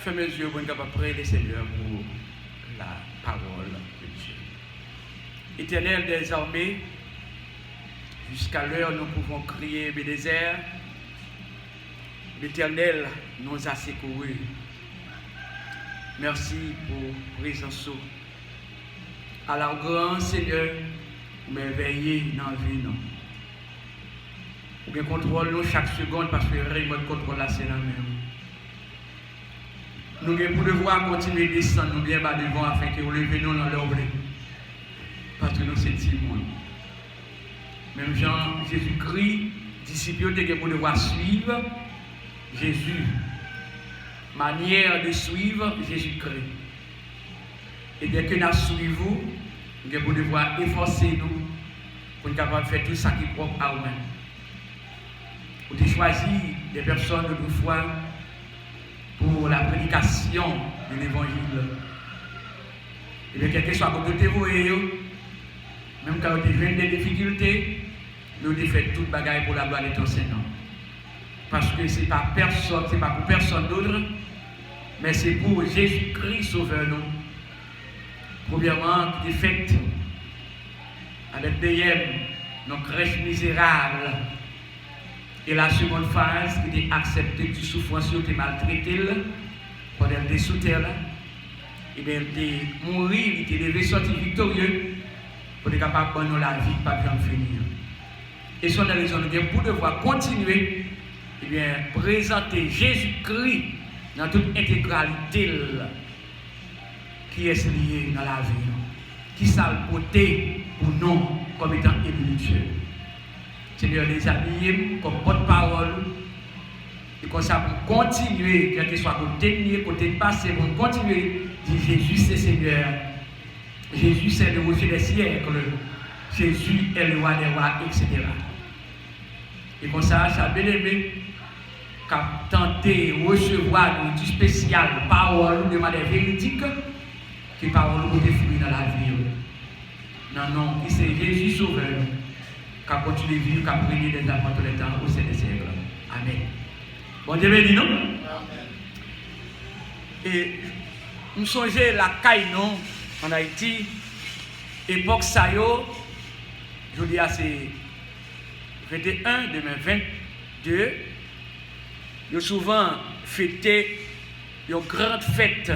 fermez les yeux pour nous capables de prier le Seigneur pour la parole de Dieu. Éternel des armées, jusqu'à l'heure nous pouvons crier Bénézer. L'Éternel nous a secourus. Merci pour présence. Alors, grand Seigneur, merveilleux dans la vie. Nous contrôlons nous chaque seconde parce que le remote contrôle la c'est la même. Nous avons pour devoir continuer à descendre nous bien bas devant afin que nous levions dans l'ombre. Parce que nous sommes si monde. Même Jean, Jésus-Christ, disciples qui pour devoir suivre Jésus. Manière de suivre Jésus-Christ. Et dès que nous suivons, nous devons devoir efforcer nous pour être capables de faire tout ça qui est propre à nous-mêmes. Vous avez choisi des personnes de notre foi pour la prédication de l'évangile. Et bien, quel que soit côté vous, même quand vous avez des difficultés, nous devons faire toute bagaille pour la gloire de ton Seigneur. Parce que ce n'est pas personne, c'est pas pour personne d'autre, mais c'est pour Jésus-Christ Sauveur nous. Premièrement, qui est fait avec des nos crèches misérables. Et la seconde phase, qui est accepté que tu souffrances, tu es maltraité, pendant que tu es sous terre, et bien tu es mort, tu es levé, sorti victorieux, pour être capable de prendre la vie, pas bien finir. Et c'est la raison pour devoir continuer, et bien présenter Jésus-Christ dans toute intégralité qui est liée dans la vie, qui s'est porté pour nous comme étant élu de Dieu. Seigneur, les amis, comme porte-parole, et comme ça pour continuer, quel que soit côté passé, pour continuer, dire Jésus c'est Seigneur, Jésus c'est le rocher des siècles, Jésus est le roi des rois, etc. Et comme ça, ça bien aimé, qu'a tenté de recevoir du spécial parole de manière véridique, qui parole pour définir dans la vie. Non, non, qui c'est Jésus Sauveur. Qu'à continuer à vivre, qu'à prier des enfants tous les temps au sein des siècles. Amen. Bon Dieu béni, non? Amen. Et nous songeons la caille, non, en Haïti, époque ça je dis à c'est 21, demain 22, ils ont souvent fêté une grande fête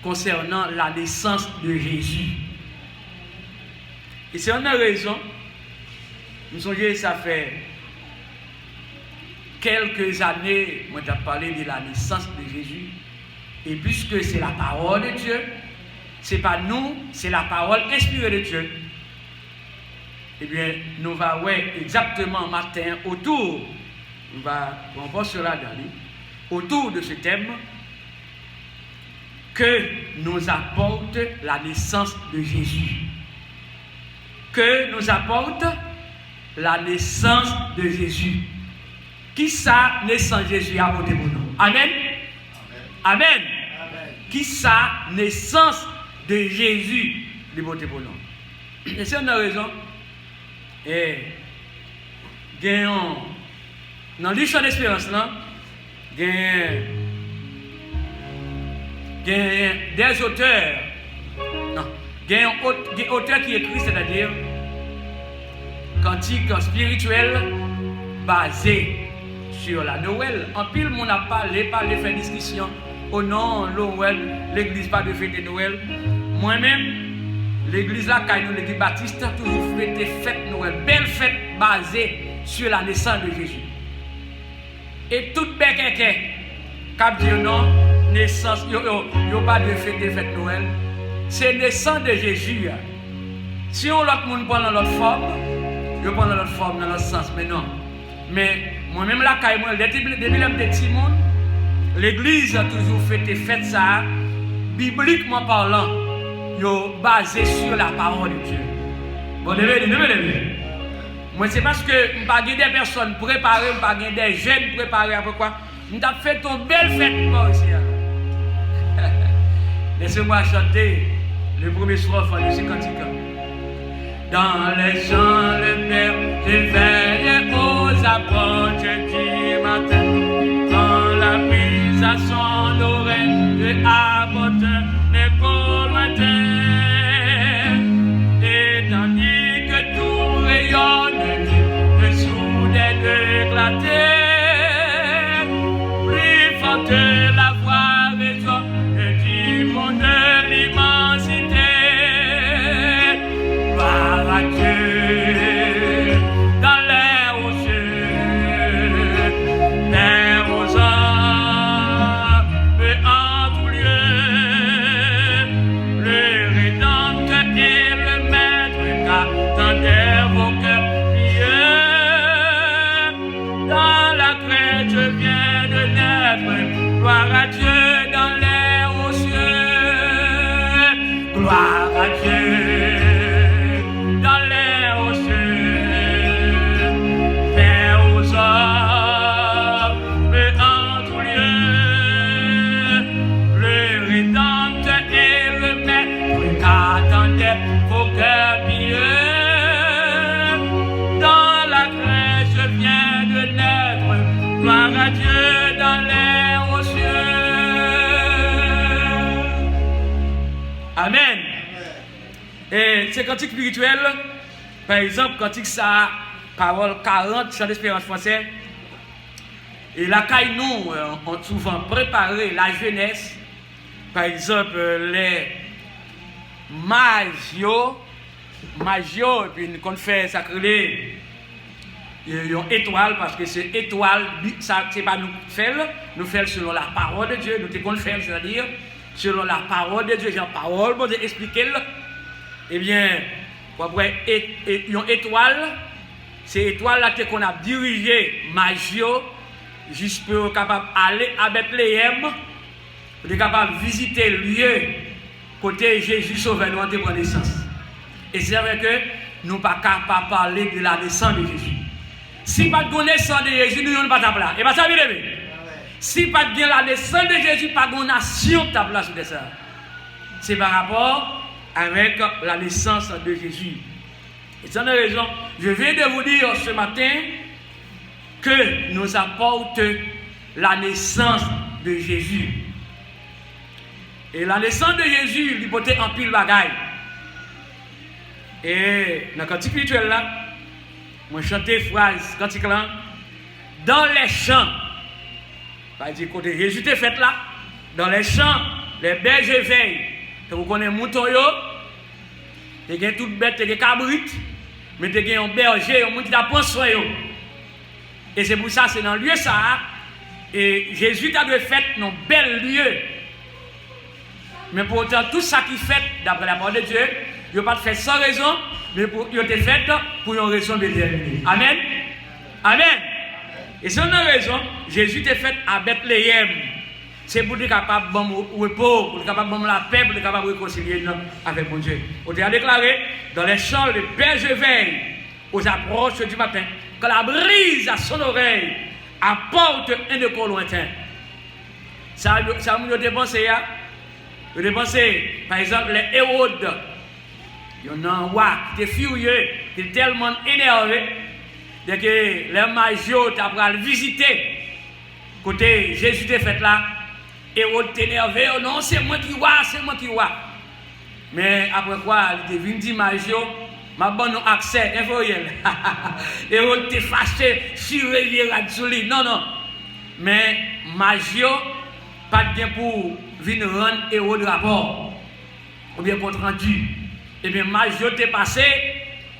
concernant la naissance de Jésus. Et c'est une raison. Nous songez, ça fait quelques années, moi j'ai parlé de la naissance de Jésus. Et puisque c'est la parole de Dieu, ce n'est pas nous, c'est la parole inspirée de Dieu. Eh bien, nous allons voir exactement matin autour, on va cela autour de ce thème, que nous apporte la naissance de Jésus. Que nous apporte la naissance de Jésus. Qui ça, naissance de Jésus a voté pour nous? Amen. Amen. Amen. Amen. Qui ça, naissance de Jésus a voté pour nous? Et c'est une raison. Et gagnons dans l'histoire d'espérance là, gagnons des auteurs. Non, gagnons auteur qui écrit, c'est-à-dire cantique spirituel basé sur la Noël. En pile, on n'a parlé, fait discussion. Oh non, Noël, l'église pas de fête de Noël. Moi-même, l'église là, quand nous, l'église baptiste, a toujours fêté fête Noël. Belle fête basée sur la naissance de Jésus. Et toute belle quelqu'un, qui dit non, naissance, il n'y a pas de fête Noël. C'est naissance de Jésus. Si on l'autre monde prend dans l'autre forme, je prends dans l'autre forme, dans l'autre sens, mais non. Mais moi-même, là, depuis le petit monde, l'église a toujours fait des fêtes, ça, bibliquement parlant, basé sur la parole de Dieu. Bon, devez. Moi, c'est parce que je n'ai pas des personnes préparées, je n'ai pas des jeunes préparés, après quoi. Je n'ai fait une belle fête, moi aussi. Laissez-moi chanter le premier strophe de ce cantique. Dans les champs, le Père réveille aux approches du matin. Quand la brise sonne et apporte l'écho lointain. Et tandis que tout rayonne de soudain éclater, plus forte la voix résonne du monde de l'immensité. Gloire à Dieu dans l'air aux cieux, l'air aux hommes et en tout lieu. Le Rédempteur et le Maître qu'attendaient vos cœurs pieux. Dans la crête je viens de naître. Gloire à Dieu dans l'air aux cieux. Gloire à Dieu dans l'air aux cieux. Paix aux hommes et en tout lieu. Le Rédempteur et le Maître qu'attendaient vos cœurs pieux. Dans la crèche je viens de naître. Gloire à Dieu dans l'air aux cieux. Amen. Et c'est cantique spirituel, par exemple, cantique ça, parole 40, chant d'espérance français. Et la caille, nous, ont souvent préparé la jeunesse, par exemple, les magio, et puis qu'on fait sacré, une étoile, parce que c'est étoile, ça, c'est pas nous faire selon la parole de Dieu, nous te qu'on faire, c'est-à-dire, selon la parole de Dieu, j'ai une parole pour expliquer. Eh bien, après, une étoile, c'est étoile là qu'on a dirigé Magio, juste pour capable aller à Bethléem, pour être capable de visiter le lieu côté Jésus Sauveur nous de prendre naissance. Et c'est vrai que nous ne pouvons pas parler de la naissance de Jésus. Si pas de naissance de Jésus, nous n'avons pas de place. Et pas ça, bien aimé. Si pas de la naissance de Jésus, pas de nation de place de ça. C'est par rapport avec la naissance de Jésus. Et c'est une raison, je viens de vous dire ce matin que nous apporte la naissance de Jésus. Et la naissance de Jésus, il portait en pile bagaille. Et dans le cantique spirituel là, moi chanter phrase cantique là, dans les champs, pas dire côté Jésus t'est fait là, dans les champs, les bergers veillent. Vous connaissez mouton yo, vous avez toute bête, vous avez cabrit, mais vous avez un berger, un monde qui apprend soin yo. Et c'est pour ça, c'est dans le lieu ça, et Jésus t'a de fait dans un bel lieu. Mais pourtant, tout ça qui fait, d'après la parole de Dieu, il n'a pas fait sans raison, mais il a été fait pour une raison déterminée. Amen. Amen. Et c'est une raison, Jésus t'a fait à Bethléem. C'est pour être capable de repos, pour être capable de la paix, pour être capable de réconcilier avec mon Dieu. On a déclaré dans les champs, les bergers veillent aux approches du matin, que la brise à son oreille apporte un écho lointain. Ça me dépensé, je dépensé, par exemple, les Hérodes. Il y en a un roi qui était furieux, qui était tellement énervé, dès que les magios t'apprennent à le visiter, côté Jésus t'est fait là. Hérode t'est énervé, oh non, c'est moi qui vois, c'est moi qui vois. Mais après quoi, il est venu dire, Magio, ma bonne accès, infoyel. Hérode t'est fâché, chiré, radiouli. Non, non. Mais Magio, pas de bien pour venir rendre Hérode rapport, ou bien compte rendu. Et bien, Magio t'est passé,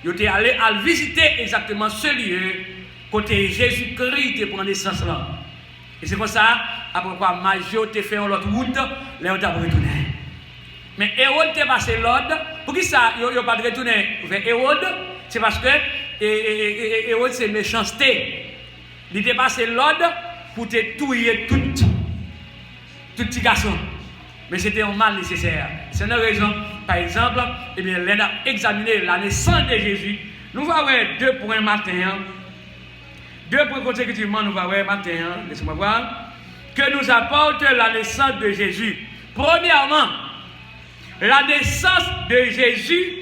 il est allé à visiter exactement ce lieu, côté Jésus-Christ qui prend naissance là. Et c'est pour ça, après quoi, Magio t'a fait une autre route, là on t'a retourné. Mais Hérode t'a passé l'ordre. Pour qui ça, il n'y a pas de retourner vers Hérode? C'est parce que Hérode c'est méchanceté. Il t'a passé l'ordre pour te tuer tout petit garçon. Mais c'était un mal nécessaire. C'est une raison. Par exemple, eh bien, on a examiné la naissance de Jésus. Nous allons voir 2 points matin. 2 points consécutivement, nous allons voir matin. Laissez-moi voir. Que nous apporte la naissance de Jésus. Premièrement, la naissance de Jésus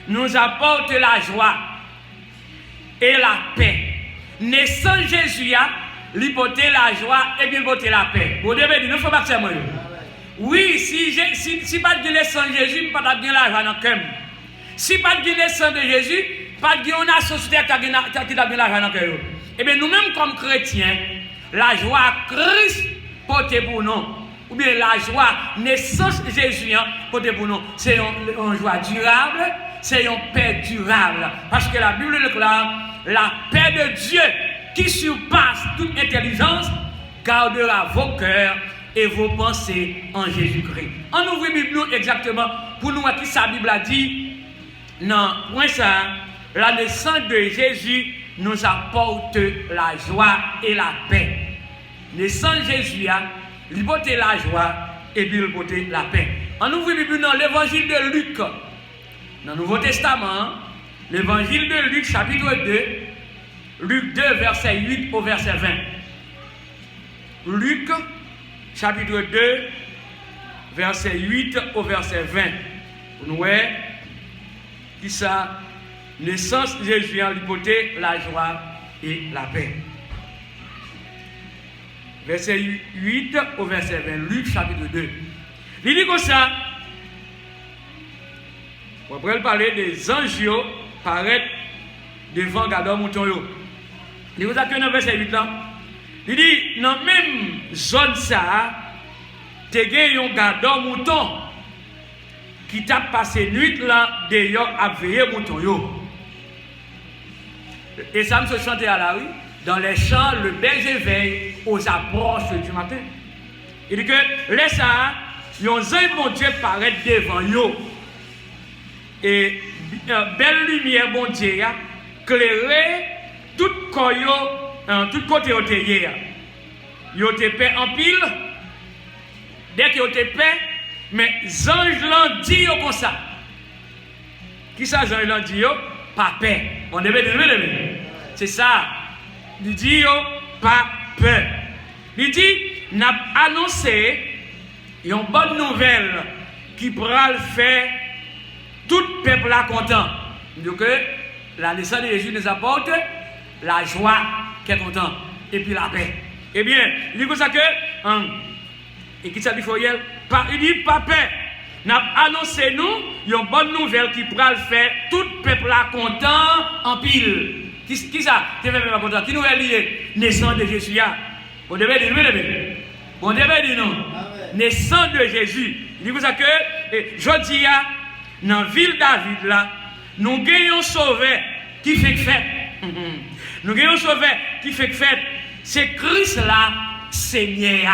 nous apporte la joie et la paix. Naissance Jésus a l'hypothèse la joie et bien porter la paix. Vous devez dire, nous faut pas que c'est moi. Oui, si pas de le sang de Jésus, pas de l'argent dans le cœur. Si pas de le sang de Jésus, pas de société qui a de l'argent dans le cœur. Eh bien, nous-mêmes comme chrétiens, la joie Christ portée pour nous, ou bien la joie naissance de Jésus portée pour nous, c'est une joie durable, c'est une paix durable. Parce que la Bible déclare, la paix de Dieu qui surpasse toute intelligence gardera vos cœurs et vos pensées en Jésus-Christ. On ouvre la Bible exactement pour nous voir qui sa Bible a dit. Non, point ça, la naissance de Jésus nous apporte la joie et la paix. Naissance de Jésus, il porte la joie et puis il porte la paix. On ouvre la Bible dans l'évangile de Luc, dans le Nouveau Testament, l'évangile de Luc, chapitre 2, Luc 2, verset 8 au verset 20. Luc, chapitre 2, verset 8 au verset 20. Vous voyez, qui ça, naissance de Jésus, lui porter la joie et la paix. Verset 8 au verset 20, Luc, chapitre 2. Il dit comme ça, on va parler des anges paraître devant Gador Mouton. Il vous a que dans verset 8 là. Il dit, dans la même zone ça, tu as un Gador Mouton qui t'a passé nuit là, d'ailleurs, à veiller mouton. Et ça me se chantait à la rue, dans les champs, le berger veille aux approches du matin. Il dit que, laisse ça, yon ange bon Dieu paraît devant yo. Et belle lumière bon Dieu a clairé tout côté au terre. Yo te paix en pile. Dès que yo te paix, mais ange l'en dit comme ça. Qui ça ange l'en dit yo? Pas paix. On devait dire c'est ça. Il dit yo pas peur. Il dit n'a annoncé une bonne nouvelle qui pourra le faire tout peuple là content. Donc la naissance de Jésus nous apporte la joie qui est content et puis la paix. Eh bien, il dit comme ça que et qui ça dit il dit pas paix. N'a annoncé nous une bonne nouvelle qui pourra le faire tout peuple là content en pile. Qui ça? Qui est content? Qui nous est lié? Naissance de Jésus. On devait dire on devait dire non. Naissance de Jésus. Il dit comme ça que je dis dans la ville David là, nous gagnons sauveur qui fait fête. Nous gagnons sauveur qui fait fête. C'est Christ là, Seigneur.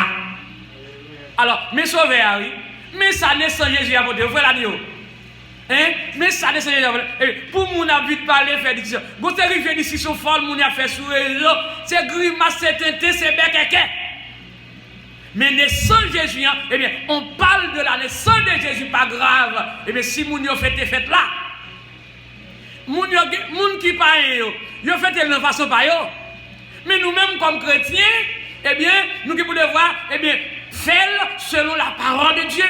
Alors, mes sauveurs, oui, mais ça naissance Jésus à votre, vous voyez la vidéo. Hein? Mais ça naissance Jésus à votre. Pour mon habit de parler, faire discussion. Vous êtes arrivé d'ici sur folle, mon a fait sur les réseaux, c'est grimace, c'est teinté, c'est béquéqué. Mais naissance Jésus, eh bien, on parle de la naissance de Jésus, pas grave. Eh bien, si moun yo fête là, moun qui parle, yo fête de façon pas yo. Mais nous-mêmes, comme chrétiens, eh bien, nous qui pouvons voir, eh bien, faire selon la parole de Dieu.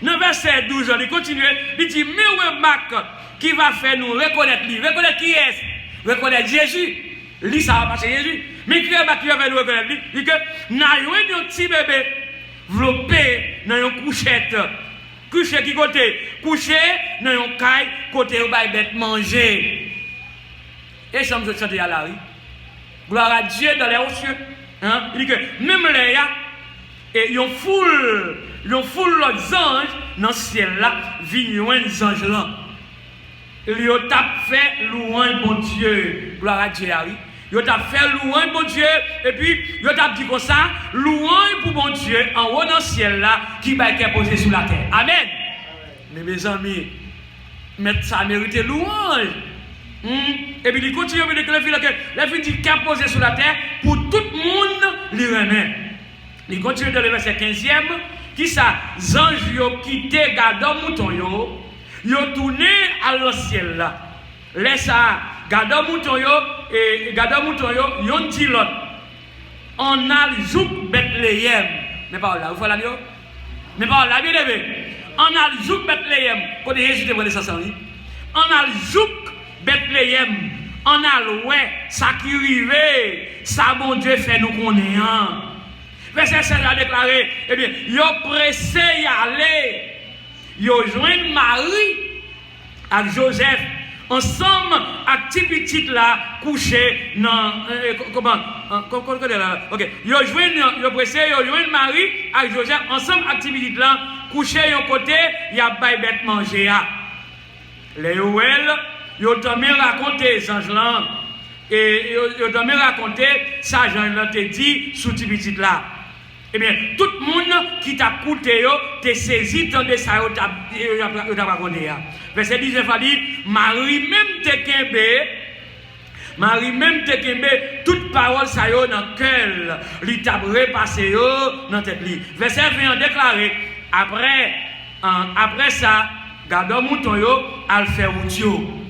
Dans le verset 12, il continue, il dit, mais remarque qui va faire nous reconnaître lui. Reconnaître qui est? Reconnaître Jésus. Lui, ça va passer Jésus. Mais qui va faire nous reconnaître lui? Il dit que, n'a un petit bébé, vloppé dans une couchette. Couché qui côté? Couché dans une caille, côté où il bête manger. Et ça me chante à la rue. Gloire à Dieu dans les hauts cieux. Hein? Il dit que même les gars, et ils ont foule leurs anges dans le ciel là, vignent les anges là. Ils ont fait louange bon Dieu. Gloire à Dieu. Ils ont fait louange bon Dieu. Et puis, ils ont dit comme ça, louange pour bon Dieu en haut dans le ciel là, qui va être posé sur la terre. Amen. Mais mes amis, ça mérite louange. Et puis il continue à dire que la vie dit qu'à poser sur la terre pour tout le monde les remet. Il continue dans le verset 15e qui ça, anges yo quitté Gador Mouton yo tourné à le ciel là. Laisse ça, Gador Mouton yo yon dit l'autre. On a le zouk Bethléem. Mais pas là, vous voyez là, mais pas là, bien aimé. On a le zouk Bethléem. Quand Jésus te prend ça sans lui. On a le zouk Bethléem, on a loué, ça qui arrive, ça bon Dieu fait nous connaître. Verset 16 a déclaré, eh bien, ils ont pressé y aller. Ils ont joint Marie avec Joseph. Ensemble, avec petit petit là, couché dans. Comment ok. Ils ont pressé, ils ont joint Marie avec Joseph. Ensemble, avec petit petit là, couché d'un côté, il y a pas bête manger. Les Yoel, ils ont jamais raconté ces gens-là. Et ils ont jamais raconté ça, Jean-Là te dit, sous petit petit là. Eh bien, tout le monde qui t'a coûté, te saisi dans des ça, t'a raconté. Verset 19 a dit, Marie même te kembe, toute parole ça yo dans le cœur, li t'a repassé yo dans tête li. Verset 20 a déclaré, après ça, gardons mouton yo, al fait route yo.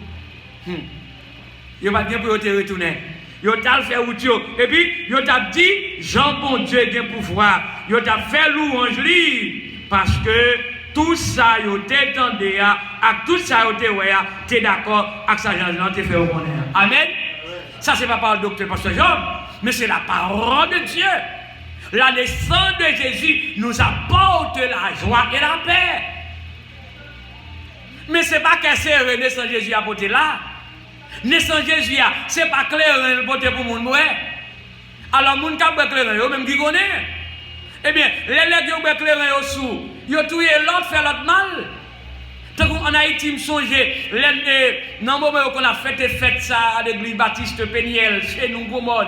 Yo va bien pour te retourner. Yo t'a fait route yo. Et puis, yo t'a dit, Jean bon Dieu a pouvoir. Yo t'a fait louange li. Parce que tout ça, yo t'étendé, avec tout ça, yo t'es d'accord avec ça, Jean te fait au bonheur. Amen. Ça, c'est pas par le docteur Pasteur Job, mais c'est la parole de Dieu. La naissance de Jésus nous apporte la joie et la paix. Mais c'est pas que c'est la naissance de Jésus apporté là. Naissance Jésus, c'est pas clair pour le monde. Alors, les gens qui ont clair, même qui connaissent. Eh bien, les gens qui ont clair, ils ont tué l'autre, fait l'autre mal. Tant qu'en Haïti, me songe, dans le moment où on a fait ça à l'église Baptiste Péniel, chez nous, Goumon.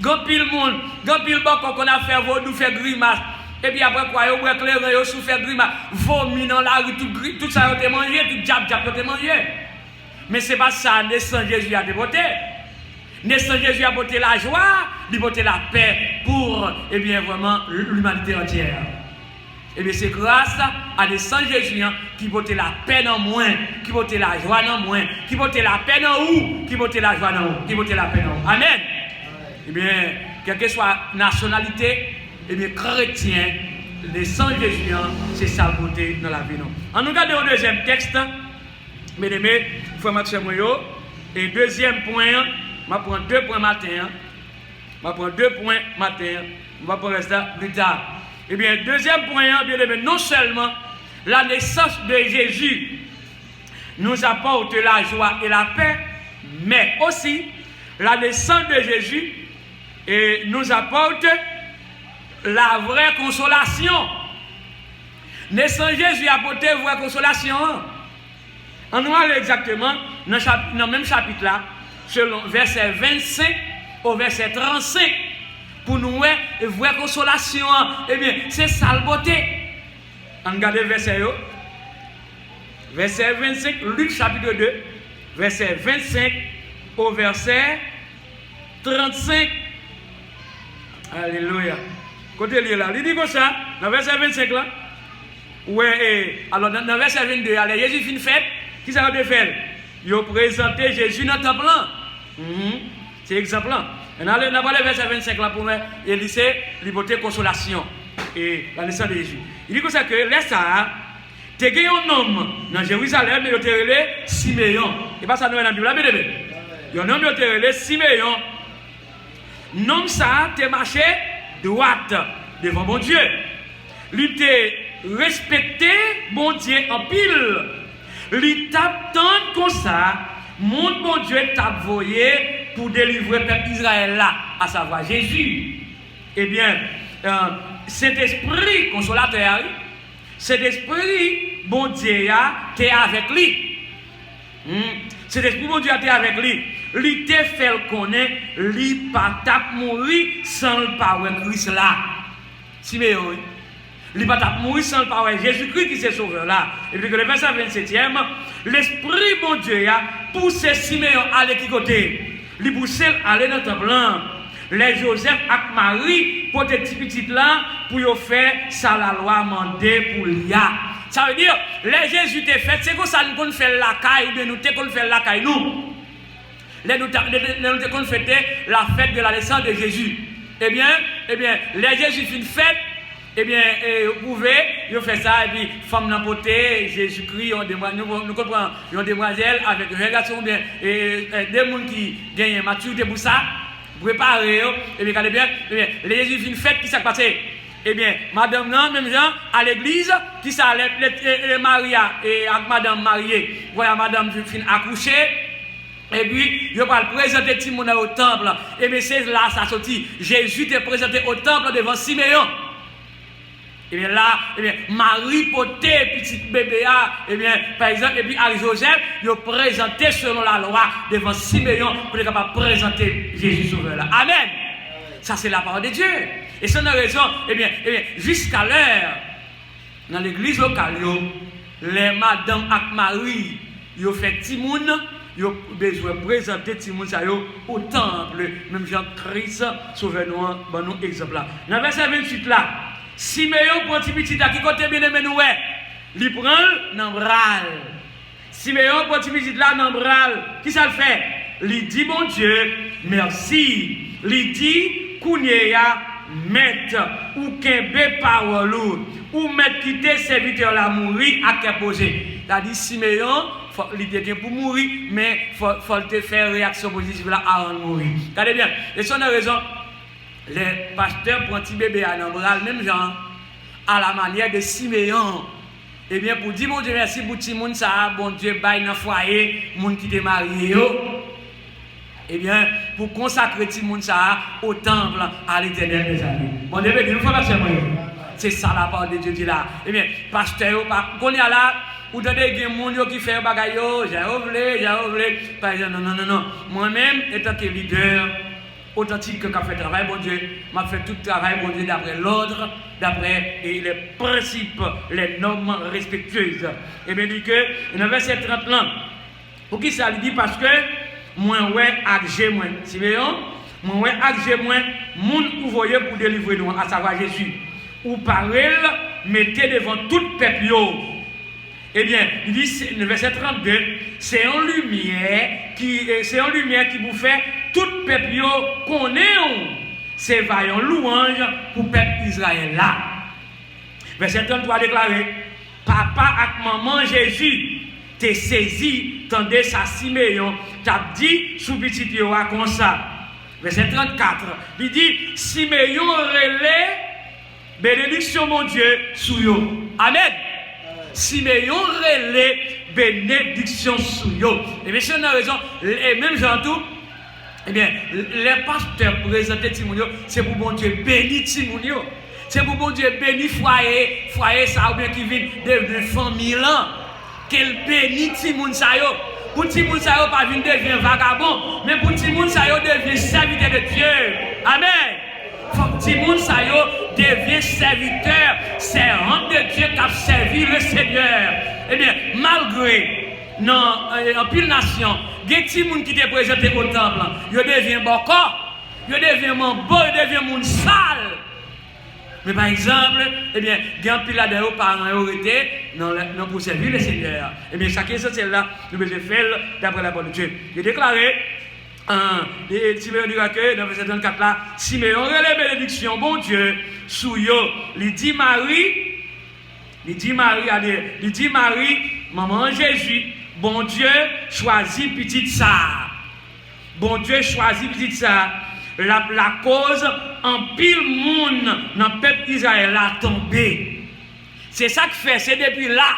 Quand pile monde, quand pile bon qu'on a fait vaudou, fait grimace. Et puis après quoi, ils ont clair, ils ont souffert grimace. Vomi dans la rue, tout ça, ils ont mangé, tout diable, ils ont mangé. Mais ce n'est pas ça, naissance Jésus a dévoté. Naissance Jésus a porté la joie, il a porté la paix pour, eh bien, vraiment, l'humanité entière. Et bien, c'est grâce à naissance Jésus qui porte la paix dans moi, qui porte la joie dans moi, qui porte la paix dans où, qui porte la joie dans où, qui porte la paix dans où. Amen. Eh bien, quelle que soit la nationalité, eh bien, chrétien, naissance Jésus, c'est sa beauté dans la vie. En nous regardant le deuxième texte, mesdames et messieurs, frère Maxime Moyo, et deuxième point, je vais prendre 2 points matin. Je vais prendre 2 points matin. On va prendre ça plus tard. Eh bien, deuxième point, bien aimé, non seulement la naissance de Jésus nous apporte la joie et la paix, mais aussi la naissance de Jésus nous apporte la vraie consolation. Naissance de Jésus apporte la vraie consolation. On nous allons exactement dans le même chapitre là, selon verset 25 au verset 35, pour nous une vraie consolation. Eh bien, c'est ça la beauté. On regarde le verset. Verset 25, Luc chapitre 2, verset 25 au verset 35. Alléluia. Côté là, il dit comme ça, dans verset 25 là. Ouais, alors dans le verset 22, allez, Jésus fait une fête. Qui ça va faire? Il a présenté Jésus dans le temple. C'est exemple. On a parlé verset 25 là pour moi. Il dit c'est liberté, consolation et la naissance de Jésus. Il dit comme ça que laisse ça. Tu as un homme dans Jérusalem, il a été Siméon. Et pas ça nous dans la Bible. Il y a un homme qui a été Siméon. Nom ça, tu marché droite devant mon Dieu. Il t'a respecté mon Dieu en pile. Il t'a tant comme ça, mon bon Dieu t'a voyé pour délivrer le peuple Israël là, à savoir Jésus. Eh bien, cet esprit consolateur, cet esprit bon Dieu t'es avec lui. Cet esprit bon Dieu t'es avec lui. Il t'a fait le connaître, il pas t'a mourir sans le parler Christ là. Siméon. Il ne va pas mourir sans le parole Jésus-Christ qui s'est sauveur là. Et puis que le verset 27e, l'Esprit bon Dieu a poussé Siméon à aller qui côté. Il poussé à aller dans le temple. Les Joseph et Marie pour des petits là pour faire ça la loi mandée pour l'IA. Ça veut dire, les Jésus t'es fait, c'est comme ça nous qu'on fait la caille, nous qu'on fait la caille nous. Nous qu'on fêter la fête de la naissance de Jésus. Eh bien, les Jésus fait une fête. Eh bien, vous pouvez, vous faites ça, et puis, femme n'importée, Jésus-Christ, nous comprenons, une demoiselle avec un garçon, des gens qui gagnent maturité pour ça. préparé, et bien, regardez bien, les Jésus fin fête, qui s'est passé? Eh bien, madame, non, même gens, à l'église, qui ça, les Maria et avec madame mariée, voilà, madame fin accouchée, et puis, il va présenter Timon au temple, et bien, c'est là, ça sortit. Jésus te présenté au temple devant Siméon. Et bien là, eh bien, Marie portait petit bébé, eh bien, par exemple, et puis à Joseph, il a présenté selon la loi devant Siméon pour être capable de présenter Jésus sauveur là. Amen. Ça, c'est la parole de Dieu. Et c'est une raison, eh bien jusqu'à l'heure, dans l'église locale, les madames avec Marie, ils ont fait Timoun, ils ont besoin de présenter Timoun au temple, même Jean-Christ, sauveur-nous, bon, nous, exemple là. Dans le verset 28 là, Siméon prend petit petit à qui côté bien aimé nous, il prend dans bral. Siméon prend petit petit là dans bral. Qui ça le fait? Il dit bon Dieu, merci. Il dit Kounéa, mettre ou kembe parole ou mettre quitter serviteur la mourir à qu'est posé. Il a dit Siméon, il était pour mourir, mais il faut te faire réaction positive là avant de mourir. Regardez bien, et c'est une raison. Les pasteurs prennent petit bébé à l'embral, même genre, à la manière de Siméon. Eh bien, pour dire, bon Dieu, merci pour tout le monde, ça, bon Dieu, bail dans le foyer, le monde qui est marié, eh bien, pour consacrer tout le monde, ça, au temple, à l'éternel des amis. Bon Dieu, il faut pas se moyen. C'est ça la parole de Dieu dit là. Eh bien, pasteur, qu'on est là, ou dans des gens qui font des bagailles, j'ai oublié. Par exemple, non. Moi-même, étant que leader, authentique que fait travail, bon Dieu, m'a fait tout travail, bon Dieu, d'après l'ordre, d'après les principes, les normes respectueuses. Et bien, dit que, dans le verset 30 là, pour qui ça dit? Parce que, moi, ouais, agé, moi, Siméon, moi, ouais, agé, moi, moun ou voyez pour délivrer nous, à savoir Jésus, ou par elle, mettez devant toute peuple. Eh bien, il dit, le verset 32, c'est en lumière qui vous fait tout peuple connaît, c'est vaillant louange pour peuple Israël là. Verset 33 déclaré, papa avec maman Jésus, t'es saisi, tendez sa Siméon, t'as dit sous petit yo comme ça. Verset 34, il dit, Siméon relais, bénédiction mon Dieu, sous yo. Amen. Siméon relais, bénédiction sous yo. Et bien, c'est une raison, et même Jean tout, eh bien, les pasteurs présentés Timounio, c'est pour bon Dieu bénir Timounio. C'est pour bon Dieu bénir foyer ça ou bien qui vient de famille là. Qu'elle bénit Timoun ça yo. Pour Timoun ça yo pas venir devenir vagabond, mais pour Timoun ça yo devenir serviteur de Dieu. Amen. Faut que Timoun ça yo devienne serviteur, servant de Dieu qui a servi le Seigneur. Eh bien, malgré en pile nation, il y a des gens qui te présenté au temple, ils deviennent boko, ils deviennent mambo, ils deviennent moun sale. Mais par exemple, eh bien, il y a un pile là dedans par priorité pour servir le Seigneur. Eh bien, chacun de celles-là, nous devons faire d'après la parole de Dieu. Il est déclaré, Siméon dit que dans le verset 34 là, Siméon relève bénédiction, bon Dieu, sous yo, il dit Marie, maman Jésus, bon Dieu choisit petite ça. Bon Dieu choisit petite ça. La cause en pile monde dans le peuple Israël a tombé. C'est ça que fait, c'est depuis là.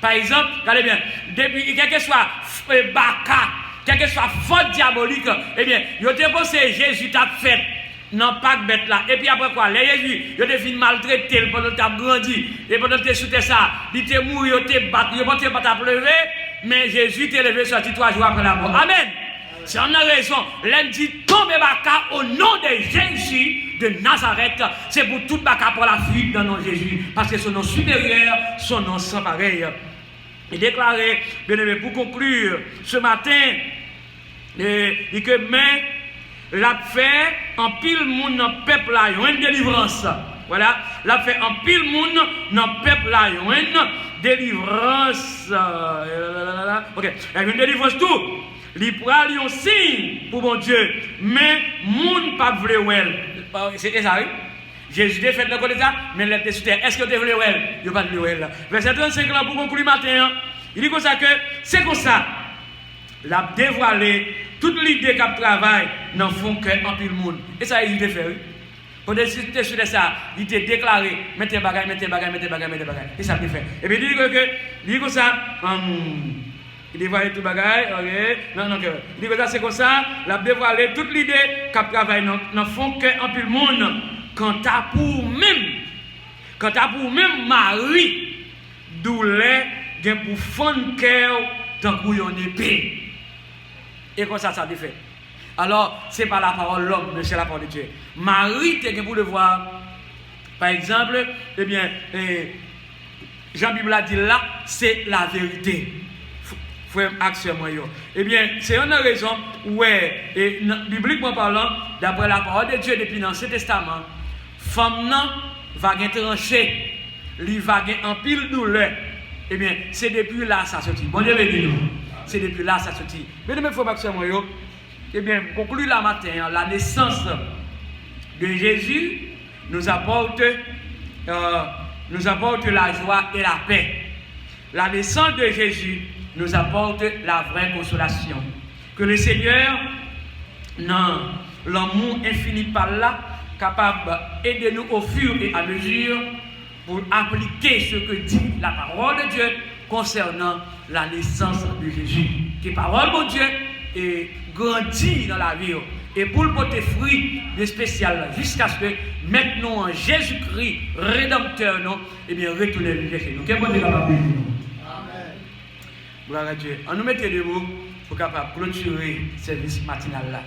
Par exemple, regardez bien, depuis quel que soit Baka, quel que soit faute diabolique, eh bien, il a déposé Jésus t'a fait. Non, pas de bête là. Et puis après quoi, les Jésus, ils ont fini maltraité pendant que tu as grandi. Et pendant que tu as sauté ça, il t'a mouru, il t'a battu, il t'a pleuvé. Mais Jésus t'a levé sorti 3 jours après la mort. Amen. C'est en raison. Lundi, tombe Baka au nom de Jésus de Nazareth. C'est pour tout Baka pour la fuite dans le nom de Jésus. Parce que son nom supérieur, son nom sans pareil. Il déclaré, bien aimé, pour conclure, ce matin, il dit que mais l'a fait en pile monde dans le peuple là, il y a une délivrance. Voilà, l'a fait en pile monde dans le peuple là, il y a une délivrance. Ok, il y a une délivrance tout. Il prend un signe pour mon Dieu, mais monde pas voulu well. C'était ça, oui. Jésus a fait le côté ça, mais il était sur terre. Est-ce que tu voulu well? Il pas voulu well. Verset 35 là pour conclure matin, il dit comme ça que c'est comme ça. L'a dévoilé toute l'idée qu'elle travaille dans le fond qu'en pile monde. Et ça, il a fait. Pour décider sur ça, il t'a déclaré, mettez bagaille. Et ça il fait. Et puis il dit que, il dit comme ça, il dévoile tout bagaille, ok? Non, il dit que ça c'est comme ça, il a dévoilé toute l'idée qu'elle travaille dans le fond qu'en pile monde. Quand t'as pour même mari, douleur, il pour fond cœur, dans une épée. Et comme ça fait. Alors, ce n'est pas la parole de l'homme, mais c'est la parole de Dieu. Marie, tu pour le voir. Par exemple, eh bien, Jean-Bible a dit là, c'est la vérité. Frère, accès moi. Eh bien, c'est une raison où, bibliquement parlant, d'après la parole de Dieu depuis l'Ancien Testament, femme va trancher, lui va en pile douleur. Eh bien, c'est depuis là ça sortit. Bon Dieu béni nous. C'est depuis là ça sortit. Mais il faut accès moi. Eh bien, conclure la matin, la naissance de Jésus nous apporte la joie et la paix. La naissance de Jésus nous apporte la vraie consolation. Que le Seigneur, dans l'amour infini par là, capable d'aider nous au fur et à mesure pour appliquer ce que dit la parole de Dieu concernant la naissance de Jésus. Que la parole de Dieu est grandie dans la vie et pour le porter fruit de spécial jusqu'à ce que maintenant en Jésus-Christ rédempteur nous et bien retourner vivre chez nous. Quel bon Dieu capable de nous. Amen. Gloire à Dieu. On nous mettait debout pour capable clôturer ce service matinal là.